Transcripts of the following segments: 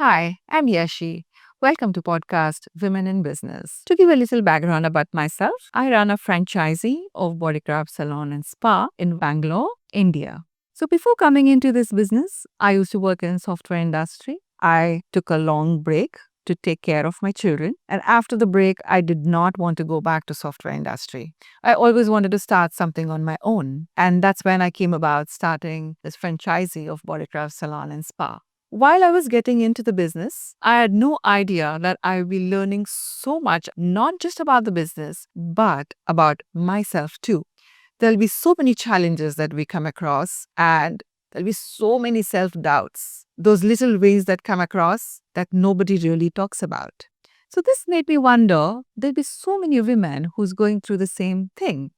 Hi, I'm Yashi. Welcome to podcast Women in Business. To give a little background about myself, I run a franchisee of Bodycraft Salon and Spa in Bangalore, India. So before coming into this business, I used to work in software industry. I took a long break to take care of my children, and after the break I did not want to go back to software industry. I always wanted to start something on my own, and that's when I came about starting this franchisee of Bodycraft Salon and Spa. While I was getting into the business, I had no idea that I would be learning so much, not just about the business, but about myself too. There'll be so many challenges that we come across, and there'll be so many self doubts, those little ways that come across that nobody really talks about. So, this made me wonder there'll be so many women who's going through the same thing.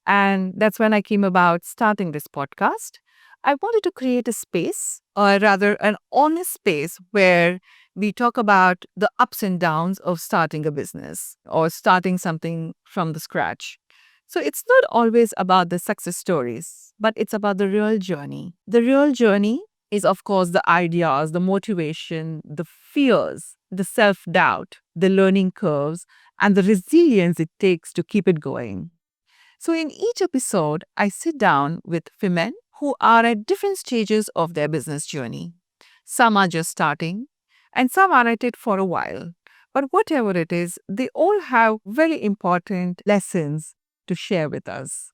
And that's when I came about starting this podcast. I wanted to create a space, or rather, an honest space where we talk about the ups and downs of starting a business or starting something from the scratch. So it's not always about the success stories, but it's about the real journey. The real journey is, of course, the ideas, the motivation, the fears, the self doubt, the learning curves, and the resilience it takes to keep it going. So, in each episode, I sit down with women who are at different stages of their business journey. Some are just starting, and some are at it for a while. But whatever it is, they all have very important lessons to share with us.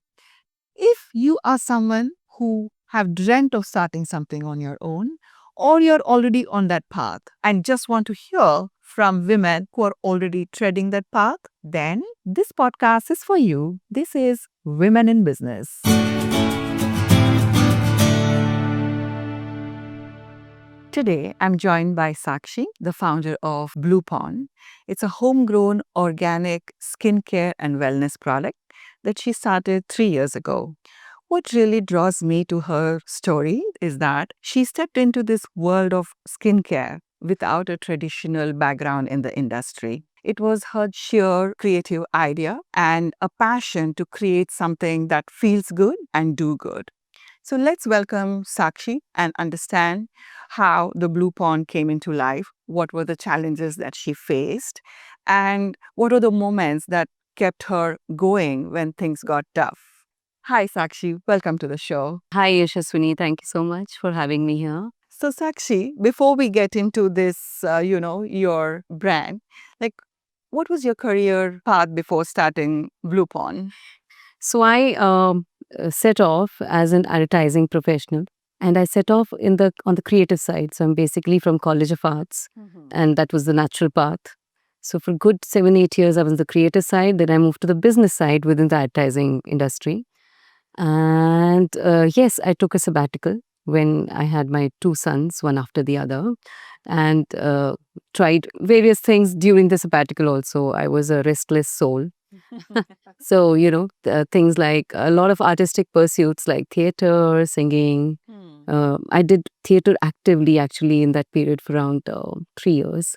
If you are someone who have dreamt of starting something on your own, or you're already on that path and just want to hear from women who are already treading that path, then this podcast is for you. This is Women in Business. Today, I'm joined by Sakshi, the founder of Blue Pond. It's a homegrown organic skincare and wellness product that she started 3 years ago. What really draws me to her story is that she stepped into this world of skincare without a traditional background in the industry. It was her sheer creative idea and a passion to create something that feels good and do good. So let's welcome Sakshi and understand how the Blue Pond came into life, what were the challenges that she faced, and what are the moments that kept her going when things got tough. Hi, Sakshi. Welcome to the show. Hi, Yashaswini. Thank you so much for having me here. So, Sakshi, before we get into this, your brand, like, what was your career path before starting Blue Pond? So I set off as an advertising professional, and I set off on the creative side. So I'm basically from College of Arts, and that was the natural path. So for good 7, 8 years, I was on the creative side. Then I moved to the business side within the advertising industry. And yes, I took a sabbatical when I had my two sons, one after the other, and tried various things during the sabbatical also. I was a restless soul. So, things like a lot of artistic pursuits like theater, singing. I did theater actively actually in that period for around 3 years.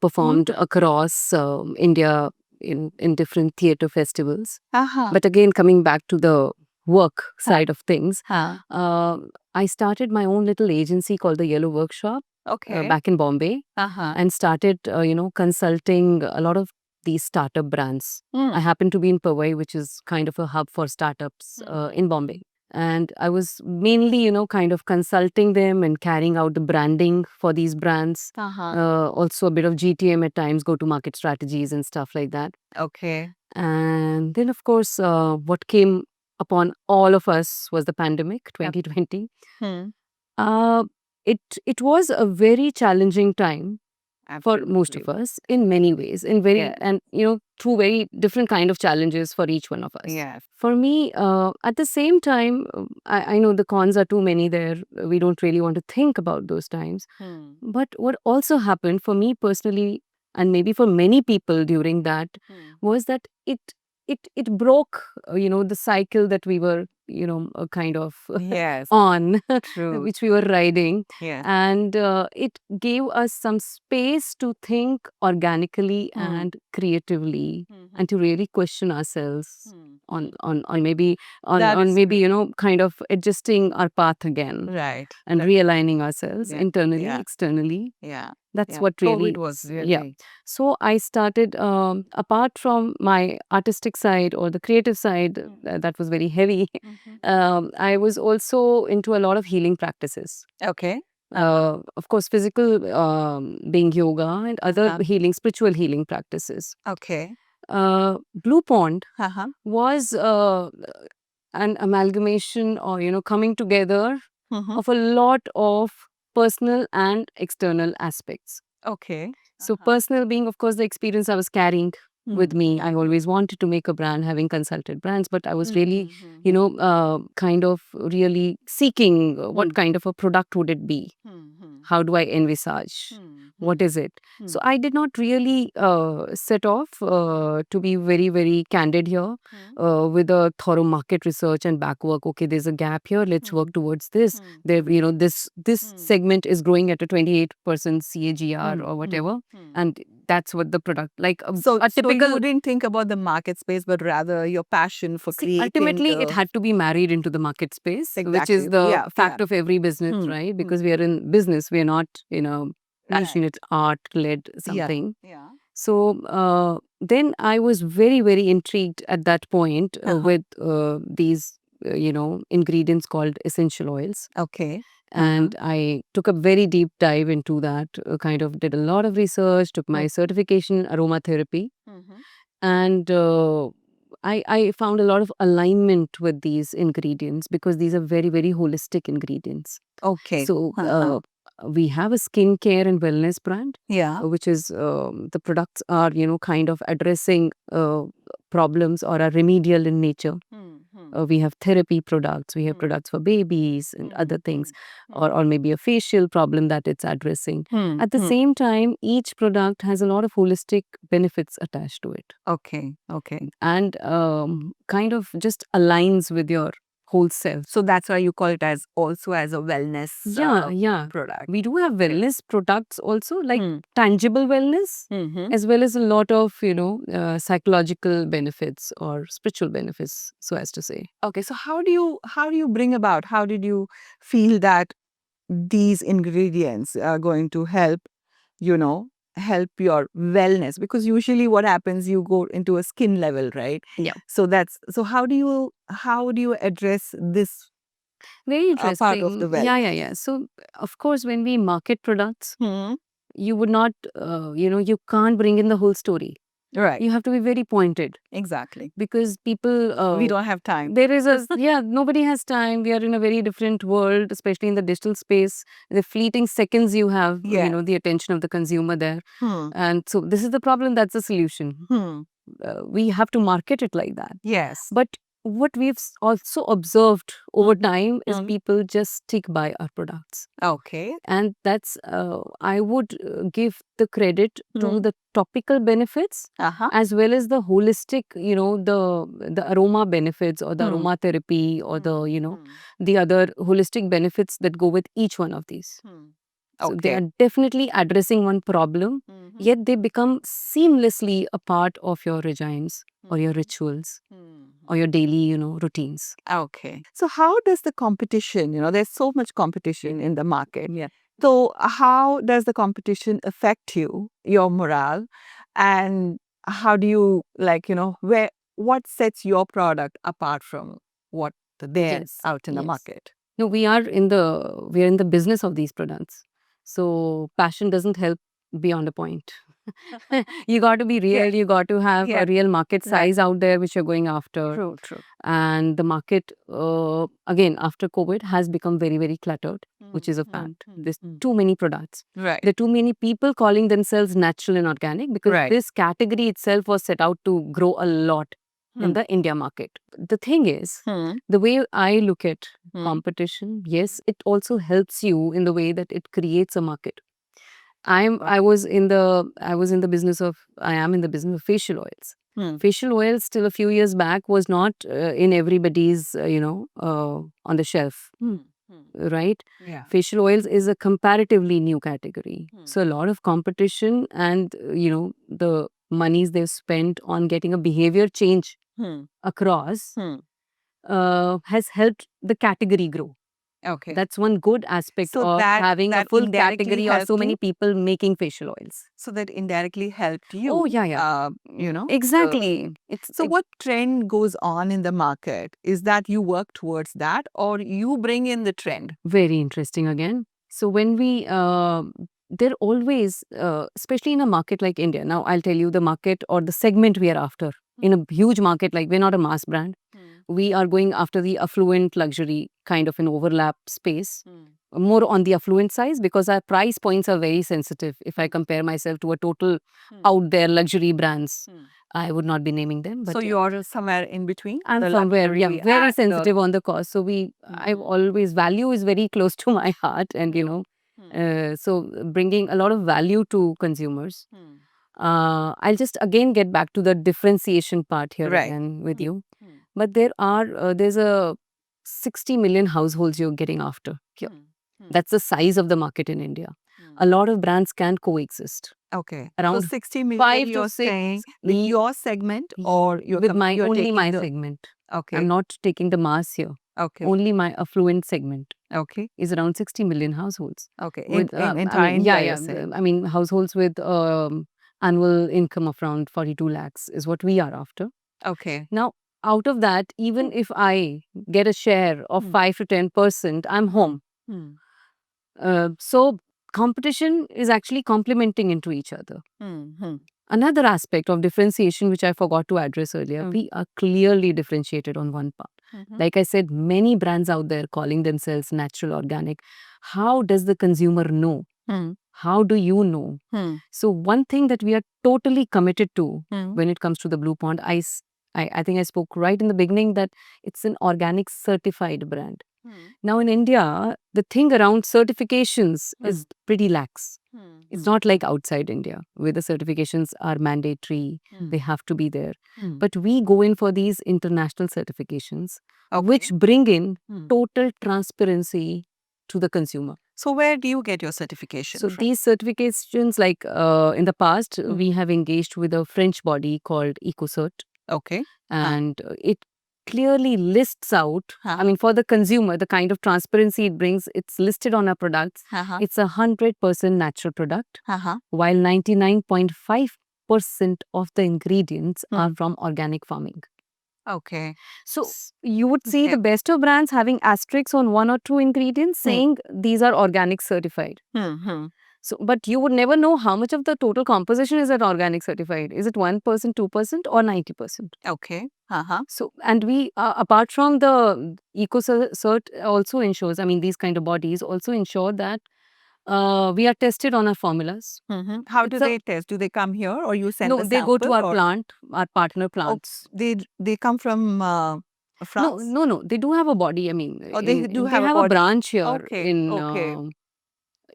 Performed across India in different theater festivals. But again, coming back to the work side of things, I started my own little agency called the Yellow Workshop back in Bombay and started, consulting a lot of these startup brands. I happen to be in Powai, which is kind of a hub for startups in Bombay. And I was mainly, kind of consulting them and carrying out the branding for these brands. Also a bit of GTM at times, go to market strategies and stuff like that. Okay. And then, of course, what came upon all of us was the pandemic, 2020. Uh, it was a very challenging time for most of us in many ways, in very and through very different kind of challenges for each one of us. Yes. For me, at the same time, I know the cons are too many there. We don't really want to think about those times. But what also happened for me personally, and maybe for many people during that, was that it broke, the cycle that we were, kind of Yes. on, True. which we were riding. Yes. And it gave us some space to think organically and creatively and to really question ourselves on maybe That on is maybe kind of adjusting our path again right. and realigning ourselves Yeah. internally, Yeah. externally. Yeah. That's Yeah. what really COVID was yeah. really. So I started apart from my artistic side or the creative side that was very heavy. I was also into a lot of healing practices. Okay. Of course, physical being yoga and other healing, spiritual healing practices. Okay. Blue Pond Uh-huh. was an amalgamation or coming together Mhm. of a lot of personal and external aspects. Okay. So personal being, of course, the experience I was carrying with me. I always wanted to make a brand, having consulted brands, but I was really, kind of really seeking what kind of a product would it be? How do I envisage? What is it? So I did not really set off to be very, very candid here with a thorough market research and back work. Okay, there's a gap here. Let's work towards this. There, this segment is growing at a 28% CAGR or whatever, and that's what the product like. So A typical. you didn't think about the market space, but rather your passion for See, creating. ultimately, it had to be married into the market space, which is Exactly. the Yeah, fact yeah. of every business, right? Because we are in business, we are not, niche in its art-led something. Yeah. So then I was very, very intrigued at that point with these, ingredients called essential oils. Okay. And I took a very deep dive into that, kind of did a lot of research, took my certification in aromatherapy. And I found a lot of alignment with these ingredients because these are very, very holistic ingredients. Okay. So we have a skincare and wellness brand, Yeah. which is the products are, kind of addressing problems or are remedial in nature. We have therapy products, we have products for babies and other things, or maybe a facial problem that it's addressing. At the same time, each product has a lot of holistic benefits attached to it Okay. Okay. and kind of just aligns with your whole self. So that's why you call it as also as a wellness Yeah. product. We do have wellness products also, like tangible wellness, as well as a lot of, psychological benefits or spiritual benefits, so as to say. Okay. So how do you bring about, how did you feel that these ingredients are going to help, help your wellness? Because usually what happens, you go into a skin level, right? Yeah. So how do you address this Very interesting. part of the wealth? Yeah. So, of course, when we market products, you would not, you can't bring in the whole story. Right. You have to be very pointed Exactly. because people. We don't have time. There is nobody has time. We are in a very different world, especially in the digital space. The fleeting seconds you have, the attention of the consumer there. And so this is the problem, that's the solution. We have to market it like that. Yes. But what we've also observed over time is people just stick by our products. Okay. And that's, I would give the credit to the topical benefits as well as the holistic, the aroma benefits or the aromatherapy or the other holistic benefits that go with each one of these. So they are definitely addressing one problem, yet they become seamlessly a part of your regimes or your rituals or your daily, routines. Okay. So how does the competition, there's so much competition in the market. Yeah. So how does the competition affect you, your morale? And how do you what sets your product apart from what there's out in the market? No, we are in the business of these products. So passion doesn't help beyond a point. You got to be real. You got to have a real market size out there which you're going after. True. And the market, again, after COVID has become very, very cluttered, which is a fact. There's too many products. Right. There are too many people calling themselves natural and organic because this category itself was set out to grow a lot in the India market. The thing is, the way I look at competition, yes, it also helps you in the way that it creates a market. I am in the business of facial oils. Facial oils till a few years back was not in everybody's, on the shelf. Right? Yeah. Facial oils is a comparatively new category. So a lot of competition and, the monies they've spent on getting a behavior change across has helped the category grow. Okay. That's one good aspect So of that- having a that full indirectly category or helped so many you? people making facial oils. So that indirectly helped you. Oh, yeah. You know. Exactly. So what trend goes on in the market? Is that you work towards that, or you bring in the trend? Very interesting again. So when we, they're always, especially in a market like India. Now I'll tell you the market or the segment we are after. In a huge market, like we're not a mass brand. We are going after the affluent luxury kind of an overlap space. More on the affluent size because our price points are very sensitive. If I compare myself to a total out there luxury brands, I would not be naming them. But So you're somewhere in between. I'm the somewhere, luxury very and the- sensitive on the cost. So I've always, value is very close to my heart, and so bringing a lot of value to consumers. I'll just again get back to the differentiation part here Right. again with you. But there's a 60 million households you're getting after here. That's the size of the market in India. A lot of brands can coexist. Okay. Around so 60 million 5 to you're 6 saying with Ye- your segment, or you're with my you're only taking my the- segment. Okay. I'm not taking the mass here. Okay. Only my affluent segment Okay. is around 60 million households. Okay. With, in I entire mean, India, yeah, you're saying. I mean, households with annual income of around 42 lakhs is what we are after. Okay. Now, out of that, even if I get a share of 5 to 10%, I'm home. So competition is actually complementing into each other. Another aspect of differentiation, which I forgot to address earlier, we are clearly differentiated on one part. Like I said, many brands out there calling themselves natural, organic. How does the consumer know? How do you know? So one thing that we are totally committed to when it comes to the Blue Pond, I think I spoke right in the beginning that it's an organic certified brand. Now in India, the thing around certifications is pretty lax. It's not like outside India where the certifications are mandatory, they have to be there. But we go in for these international certifications, which bring in total transparency to the consumer. So where do you get your certification So from? these certifications, like in the past, we have engaged with a French body called EcoCert, Okay. and it clearly lists out, I mean, for the consumer, the kind of transparency it brings, it's listed on our products. It's 100% natural product, while 99.5% of the ingredients are from organic farming. Okay. So you would see Okay. the best of brands having asterisks on 1 or 2 ingredients saying these are organic certified. So, but you would never know how much of the total composition is at organic certified. Is it 1%, 2%, or 90%? Okay. So, and we, apart from the EcoCert also ensures, I mean, these kind of bodies also ensure that we are tested on our formulas. How do they test? Do they come here, or you send No, a they go to sample, our or- plant, our partner plants. They come from France? No, they do have a body. I mean, Oh, they do have a a body. branch here Okay, in okay.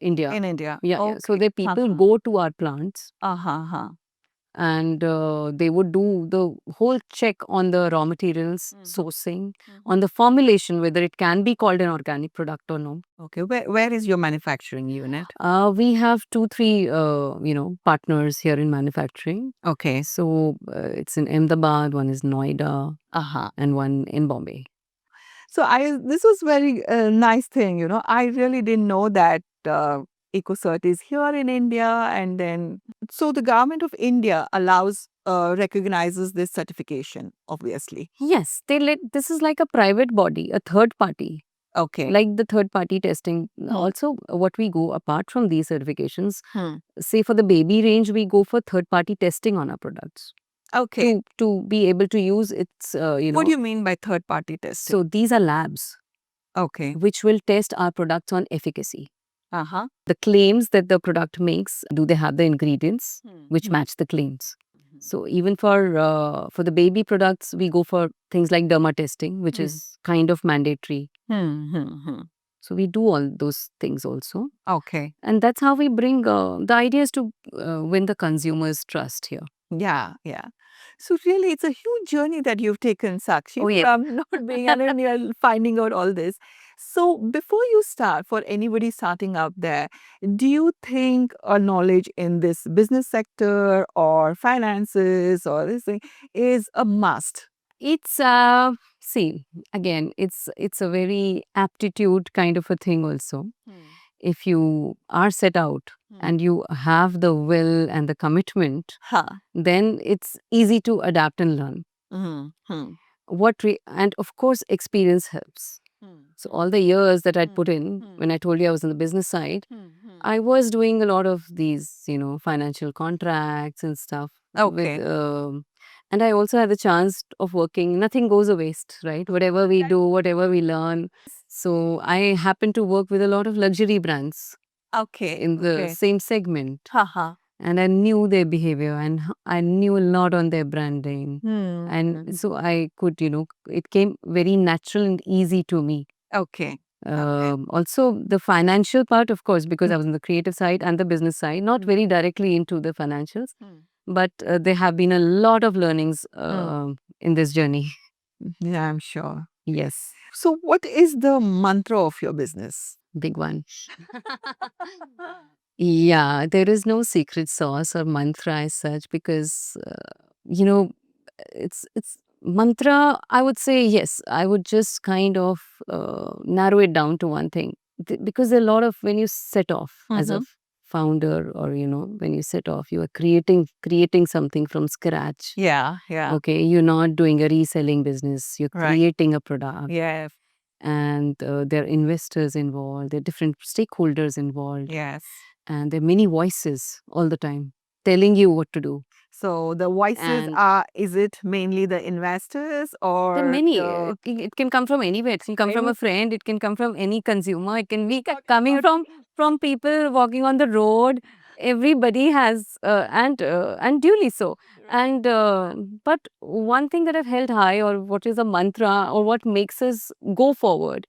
India. In India. Yeah. So Okay. the people go to our plants Uh-huh. and they would do the whole check on the raw materials, sourcing, on the formulation, whether it can be called an organic product or no. Okay. Where is your manufacturing unit? We have 2, 3, partners here in manufacturing. Okay. So it's in Ahmedabad, one is Noida, and one in Bombay. So this was very nice thing, I really didn't know that EcoCert is here in India, and then so the government of India recognizes this certification, obviously. Yes, this is like a private body, a third party. Okay. Like the third party testing. Also, what we go apart from these certifications, say for the baby range, we go for third party testing on our products. Okay. To be able to use its, What do you mean by third party testing? So these are labs Okay. which will test our products on efficacy. The claims that the product makes, do they have the ingredients which match the claims? So even for the baby products, we go for things like derma testing, which is kind of mandatory. So we do all those things also. Okay. And that's how we bring, the idea is to win the consumer's trust here. Yeah. So really, it's a huge journey that you've taken, Sakshi, Oh, yes. from not being, and then you're finding out all this. So before you start, for anybody starting out there, do you think a knowledge in this business sector or finances or this thing is a must? It's see, again, it's a very aptitude kind of a thing also. If you are set out and you have the will and the commitment, Huh. then it's easy to adapt and learn. And of course, experience helps. So all the years that I'd put in, when I told you I was on the business side, I was doing a lot of these, financial contracts and stuff. Okay. And I also had the chance of working. Nothing goes a waste, right? Whatever we do, whatever we learn. So I happened to work with a lot of luxury brands Okay. in the same segment. Haha. And I knew their behavior and I knew a lot on their branding. And so I could, it came very natural and easy to me. Okay. Also, the financial part, of course, because I was on the creative side and the business side, not very directly into the financials, but there have been a lot of learnings in this journey. Yeah, I'm sure. Yes, So, what is the mantra of your business? big one. Yeah, there is no secret sauce or mantra as such because, it's mantra. I would say yes. I would just kind of narrow it down to one thing because there are a lot of when you set off as a founder or when you set off, you are creating something from scratch. Yeah. Yeah. Okay, you're not doing a reselling business. You're Right. creating a product. Yes. And there are investors involved, there are different stakeholders involved, Yes. and there are many voices all the time telling you what to do. So the voices And are, is it mainly the investors or there are many. the, It can come from anywhere. It can come from a friend. It can come from any consumer. It can be coming from people walking on the road. Everybody has, and duly so. And but one thing that I've held high, or what is a mantra, or what makes us go forward,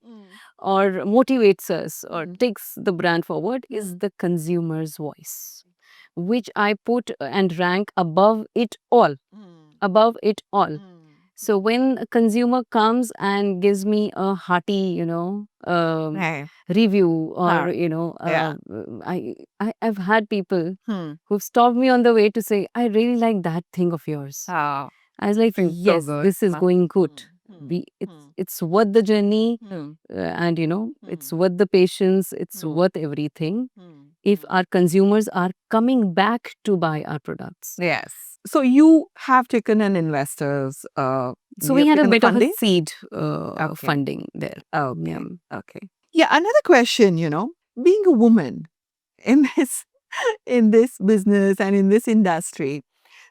or motivates us, or takes the brand forward, is the consumer's voice, which I put and rank above it all. Above it all. So when a consumer comes and gives me a hearty, Right. review, or Yeah. I've had people Hmm. who've stopped me on the way to say, "I really like that thing of yours." Oh, I was like, seems so "Yes, good. this is going good. It's worth the journey, Hmm. and it's worth the patience. It's worth everything. If our consumers are coming back to buy our products." Yes. So you have taken an investors. So you we have had a taken bit of funding? a seed Okay. funding there. Okay. Yeah. Okay. Yeah. Another question. Being a woman in this business and in this industry,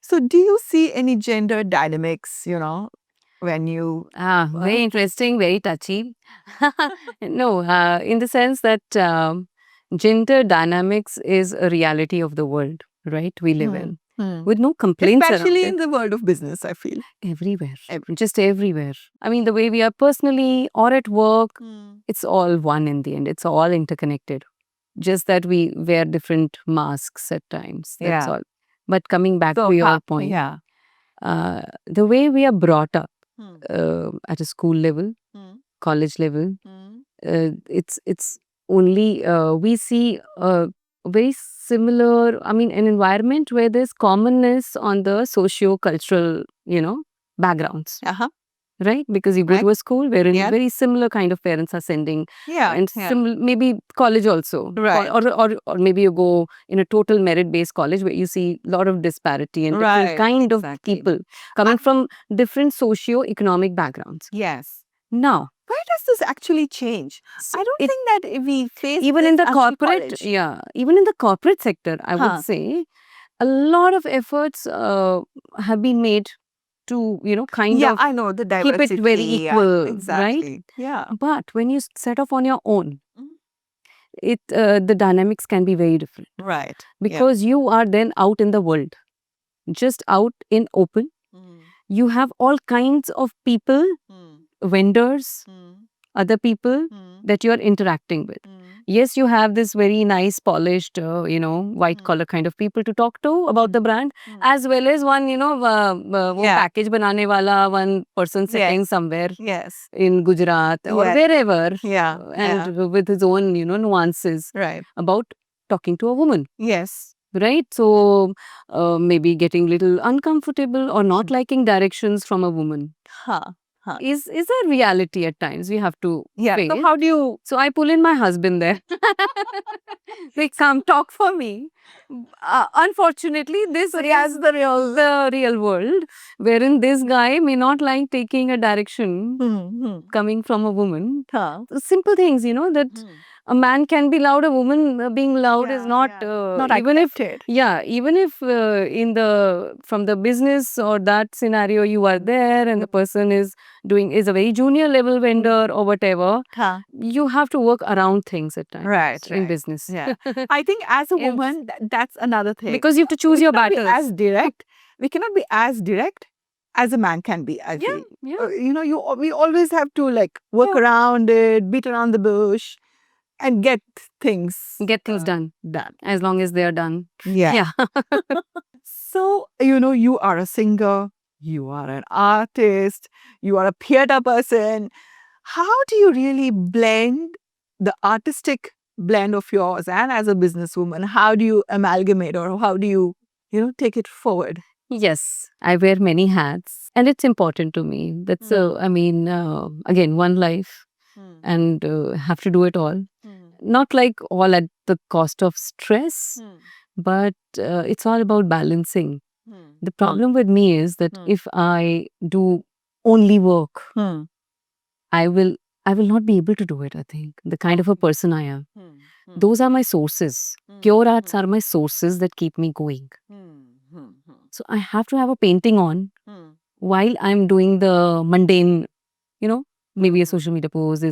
so do you see any gender dynamics? When you Very interesting, very touchy. No, in the sense that gender dynamics is a reality of the world, right? We live in. With no complaints around especially it. in the world of business, I feel. Everywhere. Just everywhere. I mean, the way we are personally or at work, it's all one in the end. It's all interconnected. Just that we wear different masks at times. That's Yeah. all. But coming back So to your point, yeah. the way we are brought up at a school level, college level, it's only we see a very similar, I mean, an environment where there's commonness on the socio-cultural, backgrounds, Uh-huh. right? Because you go Right. to a school wherein Yeah. very similar kind of parents are sending, Yeah. and yeah. maybe college also, Right. or maybe you go in a total merit-based college where you see a lot of disparity and different Right, kind of exactly. people coming from different socio-economic backgrounds. Yes. Now, Where does this actually change? so I don't it- think that we face even in this the until corporate, college. yeah, even in the corporate sector, I Huh. would say a lot of efforts have been made to, kind Yeah, of I know the keep diversity. it very Yeah, equal, right? exactly. Yeah. But when you set off on your own, Mhm. the dynamics can be very different Right. because you are then out in the world, just out in open. You have all kinds of people, vendors, other people that you are interacting with. Yes, you have this very nice, polished, white collar kind of people to talk to about the brand, as well as one, wo Yeah. package banane wala, one person sitting Yes. somewhere Yes. in Gujarat or Yes. wherever, Yeah. and with his own, nuances Right. about talking to a woman. Yes. right? So maybe getting little uncomfortable or not liking directions from a woman Huh. Huh. is a reality at times we have to Yeah. face. So how do you? So I pull in my husband there. Like, come talk for me. Unfortunately, this So is that's the real world, wherein this guy may not like taking a direction coming from a woman. Huh. Simple things, that a man can be loud, a woman being loud is not, Not even if accepted. even if in the from the business or that scenario you are there and the person is a very junior level vendor or whatever, Huh. you have to work around things at times Right. in business. Yeah. I think as a If- woman, that's another thing. because you have to choose we your cannot be battles. as direct. We cannot be as direct as a man can be. I feel. Yeah. We always have to like work around it, beat around the bush, and get things done done. as long as they are done. Yeah. So, you are a singer, you are an artist, you are a theater person. How do you really blend the artistic blend of yours and as a businesswoman? How do you amalgamate or how do you, take it forward? Yes, I wear many hats and it's important to me. That's, again, one life and have to do it all. Not like all at the cost of stress, but it's all about balancing. The problem with me is that if I do only work, I will not be able to do it, I think. The kind of a person I am. Those are my sources. Pure arts are my sources that keep me going. So I have to have a painting on while I'm doing the mundane, maybe a social media post,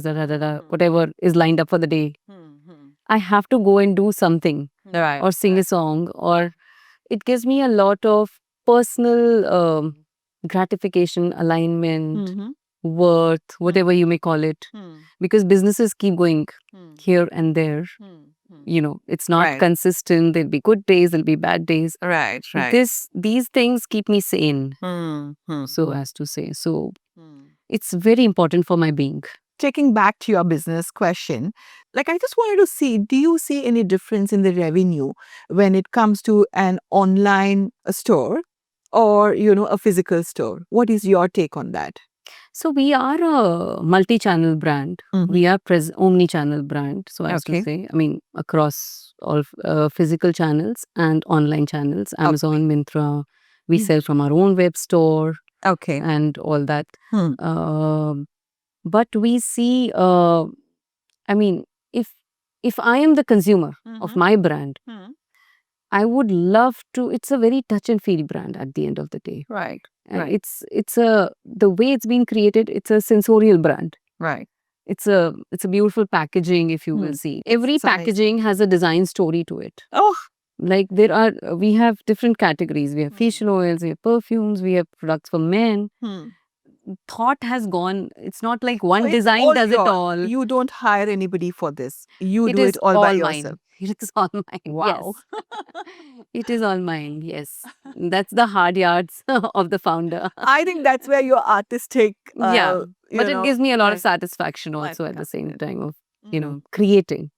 whatever is lined up for the day. I have to go and do something or sing a song, or it gives me a lot of personal gratification, alignment, worth, whatever you may call it, because businesses keep going here and there. It's not Right. consistent. There'll be good days, there'll be bad days. Right. These things keep me sane, so as to say. So it's very important for my being. Taking back to your business question, like I just wanted to see, do you see any difference in the revenue when it comes to an online store or, a physical store? What is your take on that? So we are a multi-channel brand. We are omni-channel brand, so as to say. I mean, across all physical channels and online channels, Amazon, Myntra. We sell from our own web store. Okay. And all that. But we see, if I am the consumer of my brand, I would love to. It's a very touch and feel brand at the end of the day. Right. It's the way it's been created. It's a sensorial brand. Right. It's a beautiful packaging. If you will see, every packaging has a design story to it. Oh. Like we have different categories. We have facial oils, we have perfumes, we have products for men. Thought has gone. It's not like one design does it all. You don't hire anybody for this. You do it all by yourself. It is all mine. Wow. Yes. It is all mine. Yes. That's the hard yards of the founder. I think that's where your artistic. But it gives me a lot of satisfaction also at the same time of, creating.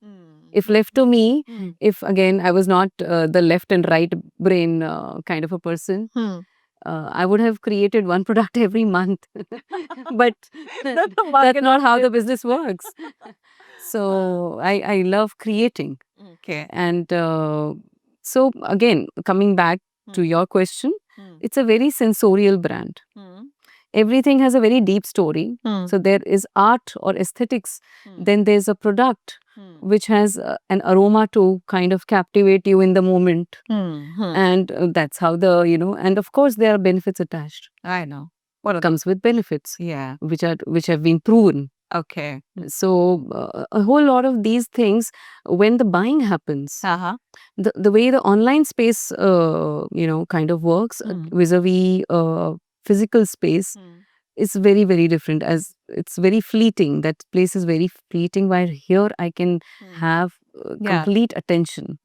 If left to me, if again I was not the left and right brain kind of a person, I would have created one product every month. But that's not how the business works. So I love creating. Okay. And so again, coming back to your question, it's a very sensorial brand. Everything has a very deep story. So there is art or aesthetics. Then there's a product which has an aroma to kind of captivate you in the moment. And that's how and of course there are benefits attached. I know. What comes with benefits? Yeah. Which have been proven. Okay. So a whole lot of these things, when the buying happens, the way the online space, kind of works vis-a-vis physical space is very, very different, as it's very fleeting. That place is very fleeting, while here I can have complete attention.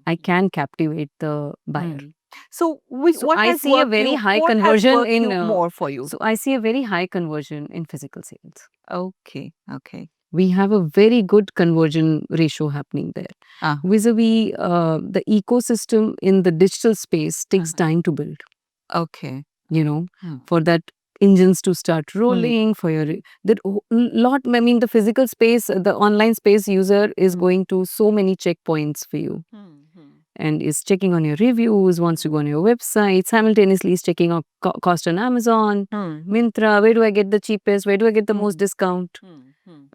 I can captivate the buyer. So what I has see a worked very you- high what has conversion worked in you more for you. So I see a very high conversion in physical sales. Okay. we have a very good conversion ratio happening there. Ah. Vis-a-vis the ecosystem in the digital space takes time to build, Okay. you know, Hmm. for that engines to start rolling, for your that lot. I mean, the physical space, the online space user is going to so many checkpoints for you, and is checking on your reviews, wants to go on your website, simultaneously is checking out cost on Amazon, Myntra, where do I get the cheapest, where do I get the most discount.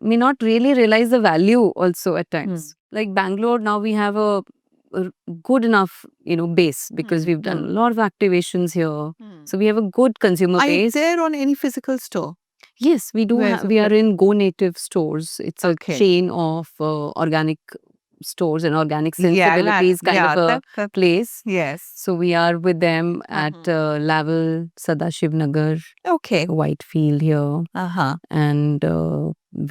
May not really realize the value also at times. Like Bangalore, now we have a good enough, base, because we've done a lot of activations here. So we have a good consumer Are you base. there on any physical store? Yes, we do Where have. is it We are present? in Go Native stores. It's a Okay. chain of organic stores and organic Yeah, sensibilities kind of a that- place. yes. So we are with them at Laval, Sadashiv Nagar, Okay. Whitefield here, Uh-huh. and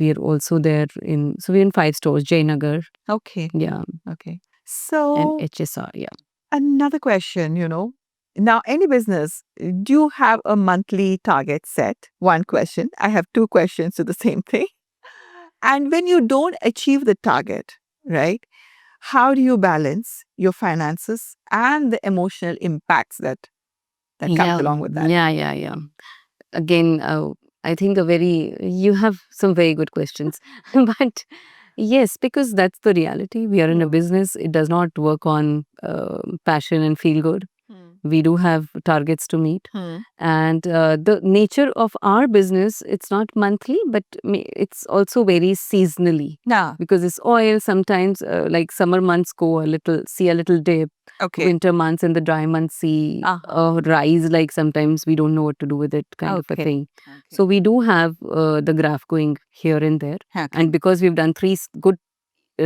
we're also there in. So we're in 5 stores: Jayanagar, Okay. yeah, Okay. and So HSR, yeah. another question, now any business, do you have a monthly target set? One question. I have 2 questions to the same thing. And when you don't achieve the target, right? How do you balance your finances and the emotional impacts that comes Yeah, along with that? yeah. Again, I think you have some very good questions. But yes, because that's the reality. We are in a business. It does not work on passion and feel good. We do have targets to meet. And the nature of our business, it's not monthly, but it's also very seasonally. Yeah. Because it's oil, sometimes like summer months see a little dip. Okay. Winter months and the dry months see a rise, like sometimes we don't know what to do with it, kind of a Okay. thing. So we do have the graph going here and there. Okay. And because we've done 3 good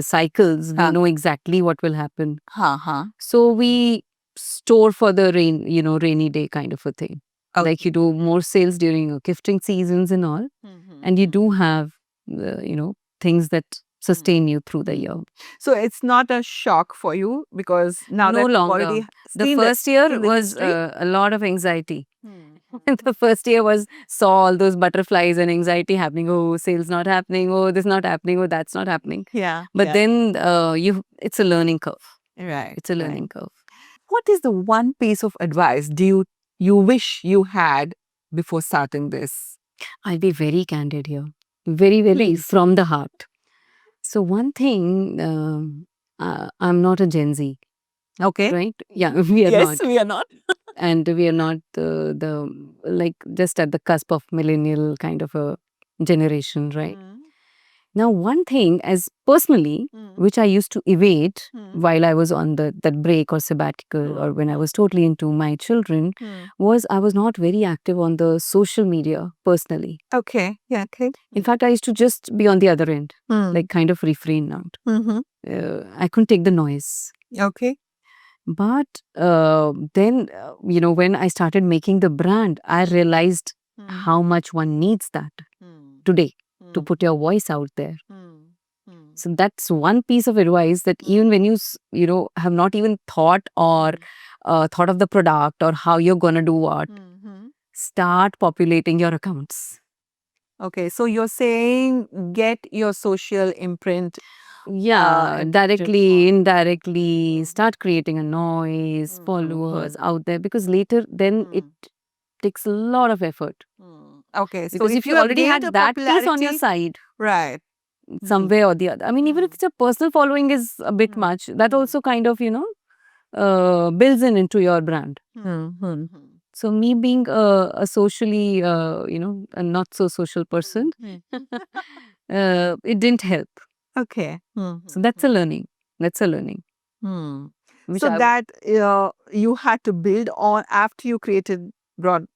cycles, we know exactly what will happen. So we store for the rainy day kind of a thing. Like you do more sales during your gifting seasons and all. And you do have, things that sustain you through the year. So it's not a shock for you because now No that you've longer. already The seen first in year the was history? a lot of anxiety. The first year saw all those butterflies and anxiety happening. Oh, sales not happening. Oh, this not happening. Oh, that's not happening. Yeah. But then it's a learning curve. Right. It's a learning curve. What is the one piece of advice you wish you had before starting this? I'll be very candid here. Very, very Please. from the heart. So one thing, I'm not a Gen Z, Okay. right? Yeah, we are not. Yes, we are not. And we are not like just at the cusp of millennial kind of a generation, right? Now, one thing as personally, which I used to evade while I was on that break or sabbatical, or when I was totally into my children, was I was not very active on the social media personally. Okay. Yeah. Okay. In fact, I used to just be on the other end, like kind of refrain out. I couldn't take the noise. Okay. But then, when I started making the brand, I realized how much one needs that today to put your voice out there. So that's one piece of advice, that even when you have not even thought or thought of the product or how you're going to do what, start populating your accounts. Okay. So you're saying get your social imprint. Yeah, directly, indirectly, start creating a noise, followers out there, because later then it takes a lot of effort. Okay. So Because if you have already gained had a that piece on your popularity, side, right? some way or the other. I mean, even if it's a personal following is a bit much, that also kind of, builds into your brand. So me being a socially, a not so social person, it didn't help. Okay. So that's a learning. That's a learning. Which So I- that you had to build on after you launched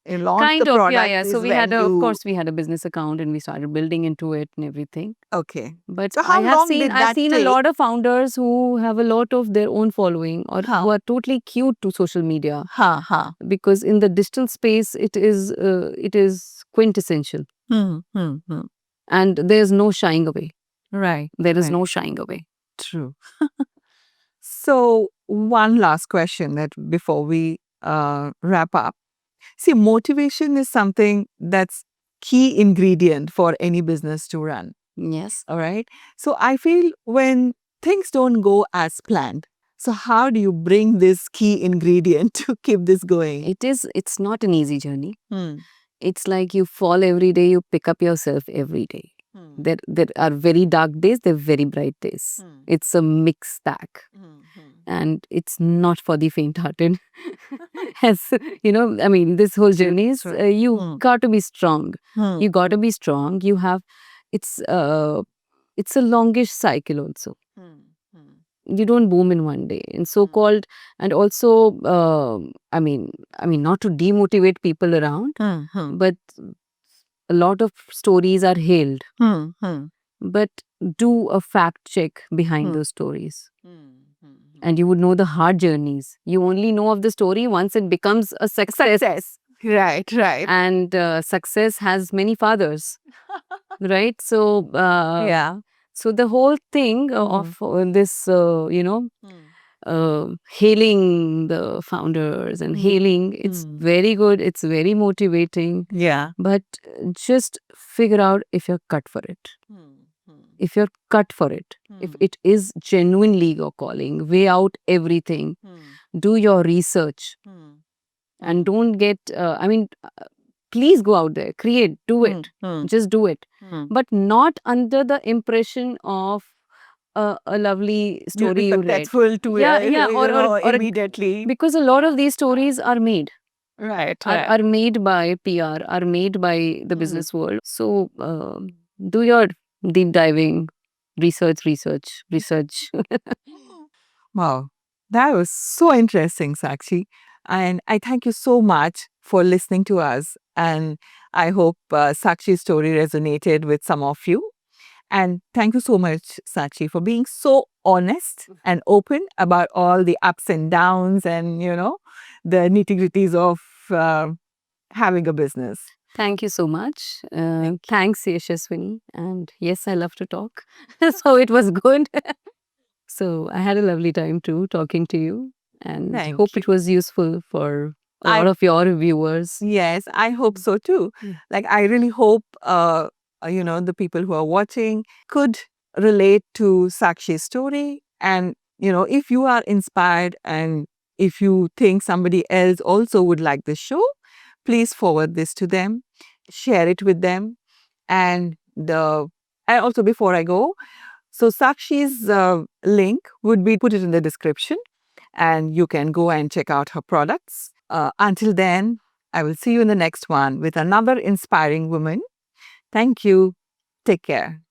Kind the of, product. yeah. So is we had when of you- course, we had a business account and we started building into it and everything. Okay. But So how long did I've that seen a take? lot of founders who have a lot of their own following, or who are totally cute to social media, because in the digital space it is quintessential, and there's no shying away. Right. There is no shying away. True. So one last question that before we wrap up. See, motivation is something that's key ingredient for any business to run. Yes. All right. So I feel when things don't go as planned, so how do you bring this key ingredient to keep this going? It's not an easy journey. Hmm. It's like you fall every day, you pick up yourself every day. Hmm. There are very dark days, there are very bright days. Hmm. It's a mixed bag. Hmm. Hmm. And it's not for the faint-hearted. As you know, I mean, this whole journey is True. you Hmm. got to be strong. Hmm. You got to be strong. You have it's it's a longish cycle also. Hmm. Hmm. You don't boom in one day. And so called, and also, I mean, not to demotivate people around, Hmm. Hmm. but a lot of stories are hailed. Hmm. Hmm. But do a fact check behind Hmm. those stories. Hmm. Hmm. And you would know the hard journeys. You only know of the story once it becomes a success. Success. Right. Right. And success has many fathers, right? So, Yeah. so the whole thing of this, Hmm. hailing the founders and hailing, it's Hmm. very good. It's very motivating. Yeah. But just figure out if you're cut for it. Hmm. Hmm. If you're cut for it, if Hmm. it is genuinely your calling, weigh out everything, Hmm. do your research, Hmm. and don't get, please go out there, create, do it, Hmm. just do it, Hmm. but not under the impression of a lovely You'll be story you read. successful to Yeah, yeah, immediately. because a lot of these stories are made. Right. Right. Are made by PR, are made by the business world. So do your deep diving, research. Wow, that was so interesting, Sakshi. And I thank you so much for listening to us. And I hope Sakshi's story resonated with some of you. And thank you so much, Sakshi, for being so honest and open about all the ups and downs and, the nitty gritties of having a business. Thank you so much. Thanks, Yashaswini. And yes, I love to talk. So it was good. So I had a lovely time too talking to you, and Thank hope you. it was useful for a I lot of your viewers. Yes, I hope so too. Yeah. Like, I really hope, the people who are watching could relate to Sakshi's story. And, if you are inspired and if you think somebody else also would like this show, please forward this to them, share it with them. And and also before I go, so Sakshi's link would be put it in the description and you can go and check out her products. Until then, I will see you in the next one with another inspiring woman. Thank you. Take care.